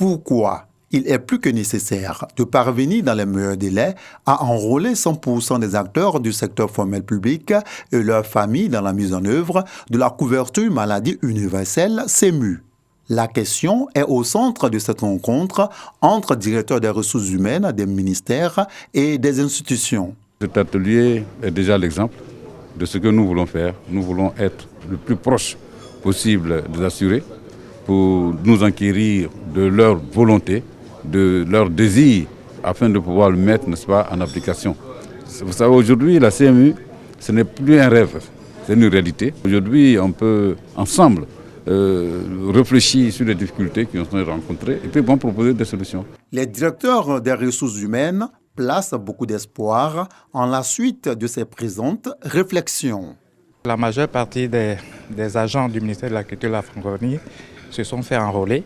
pourquoi il est plus que nécessaire de parvenir dans les meilleurs délais à enrôler 100% des acteurs du secteur formel public et leurs familles dans la mise en œuvre de la couverture maladie universelle SEMU. La question est au centre de cette rencontre entre directeurs des ressources humaines des ministères et des institutions. Cet atelier est déjà l'exemple de ce que nous voulons faire. Nous voulons être le plus proche possible des assurés pour nous enquérir de leur volonté, de leur désir, afin de pouvoir le mettre, n'est-ce pas, en application. Vous savez, aujourd'hui, la CMU, ce n'est plus un rêve, c'est une réalité. Aujourd'hui, on peut ensemble réfléchir sur les difficultés qui nous sont rencontrées et puis bon, proposer des solutions. Les directeurs des ressources humaines placent beaucoup d'espoir en la suite de ces présentes réflexions. La majeure partie des agents du ministère de la Culture et de la Francophonie se sont fait enrôler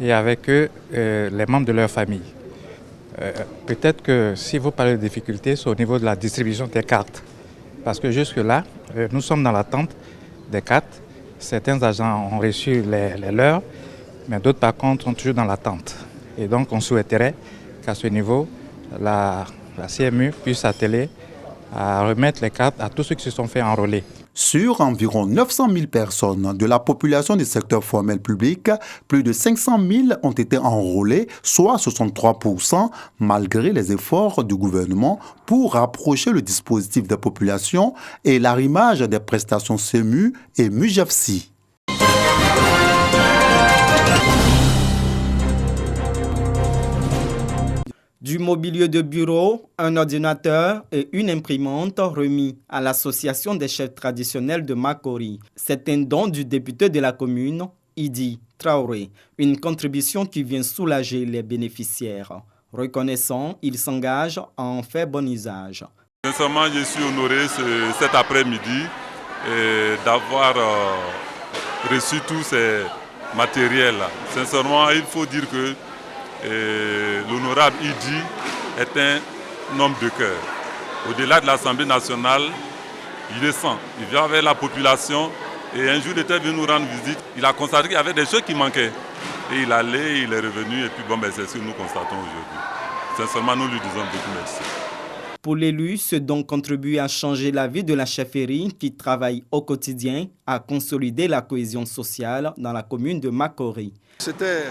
et avec eux les membres de leur famille. Peut-être que si vous parlez de difficultés, c'est au niveau de la distribution des cartes. Parce que jusque-là, nous sommes dans l'attente des cartes. Certains agents ont reçu les leurs, mais d'autres par contre sont toujours dans l'attente. Et donc on souhaiterait qu'à ce niveau, la CMU puisse atteler à remettre les cartes à tous ceux qui se sont fait enrôler. Sur environ 900 000 personnes de la population du secteur formel public, plus de 500 000 ont été enrôlés, soit 63%, malgré les efforts du gouvernement pour rapprocher le dispositif des populations et l'arrimage des prestations SEMU et MUJEFSI. Du mobilier de bureau, un ordinateur et une imprimante remis à l'association des chefs traditionnels de Makori. C'est un don du député de la commune, Idi Traoré, une contribution qui vient soulager les bénéficiaires. Reconnaissant, il s'engage à en faire bon usage. Sincèrement, je suis honoré cet après-midi d'avoir reçu tous ces matériels-là. Sincèrement, il faut dire que l'honorable Idi est un homme de cœur. Au-delà de l'Assemblée nationale, il descend, il vient avec la population et un jour il était venu nous rendre visite. Il a constaté qu'il y avait des choses qui manquaient. Et il allait, il est revenu et puis bon, c'est ce que nous constatons aujourd'hui. Sincèrement, nous lui disons beaucoup merci. Pour l'élu, ce don contribue à changer la vie de la chefferie qui travaille au quotidien à consolider la cohésion sociale dans la commune de Makori. C'était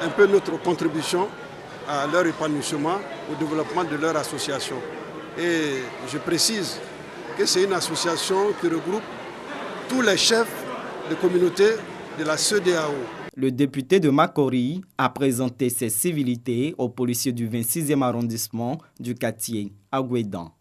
un peu notre contribution à leur épanouissement, au développement de leur association. Et je précise que c'est une association qui regroupe tous les chefs de communauté de la CEDEAO. Le député de Makori a présenté ses civilités aux policiers du 26e arrondissement du quartier à Gouédan.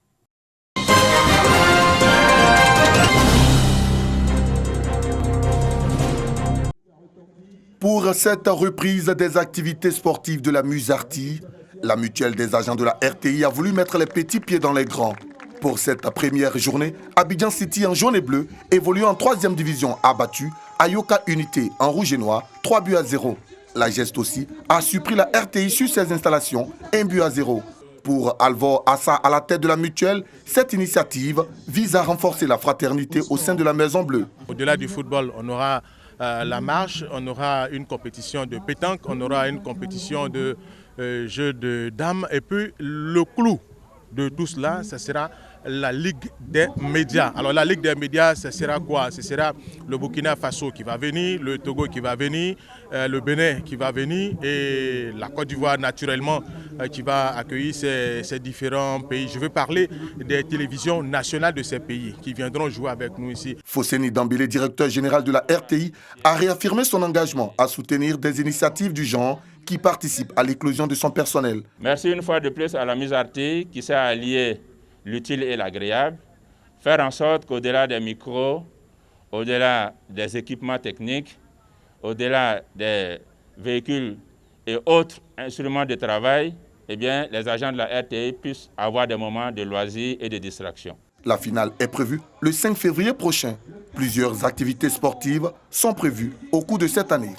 Pour cette reprise des activités sportives de la Musarti, la mutuelle des agents de la RTI a voulu mettre les petits pieds dans les grands. Pour cette première journée, Abidjan City en jaune et bleu, évolue en 3e division, a battu Ayoka Unité en rouge et noir, 3-0. La geste aussi a surpris la RTI sur ses installations, 1-0. Pour Alvor Assa à la tête de la mutuelle, cette initiative vise à renforcer la fraternité au sein de la Maison Bleue. Au-delà du football, on aura la marche, on aura une compétition de pétanque, on aura une compétition de jeux de dames et puis le clou de tout cela, ce sera la Ligue des médias. Alors la Ligue des médias, ce sera quoi? Ce sera le Burkina Faso qui va venir, le Togo qui va venir, le Bénin qui va venir et la Côte d'Ivoire naturellement qui va accueillir ces différents pays. Je veux parler des télévisions nationales de ces pays qui viendront jouer avec nous ici. Fosseni Dambélé, directeur général de la RTI, a réaffirmé son engagement à soutenir des initiatives du genre qui participent à l'éclosion de son personnel. Merci une fois de plus à la Musarti qui s'est alliée l'utile et l'agréable, faire en sorte qu'au-delà des micros, au-delà des équipements techniques, au-delà des véhicules et autres instruments de travail, eh bien, les agents de la RTI puissent avoir des moments de loisirs et de distraction. La finale est prévue le 5 février prochain. Plusieurs activités sportives sont prévues au cours de cette année.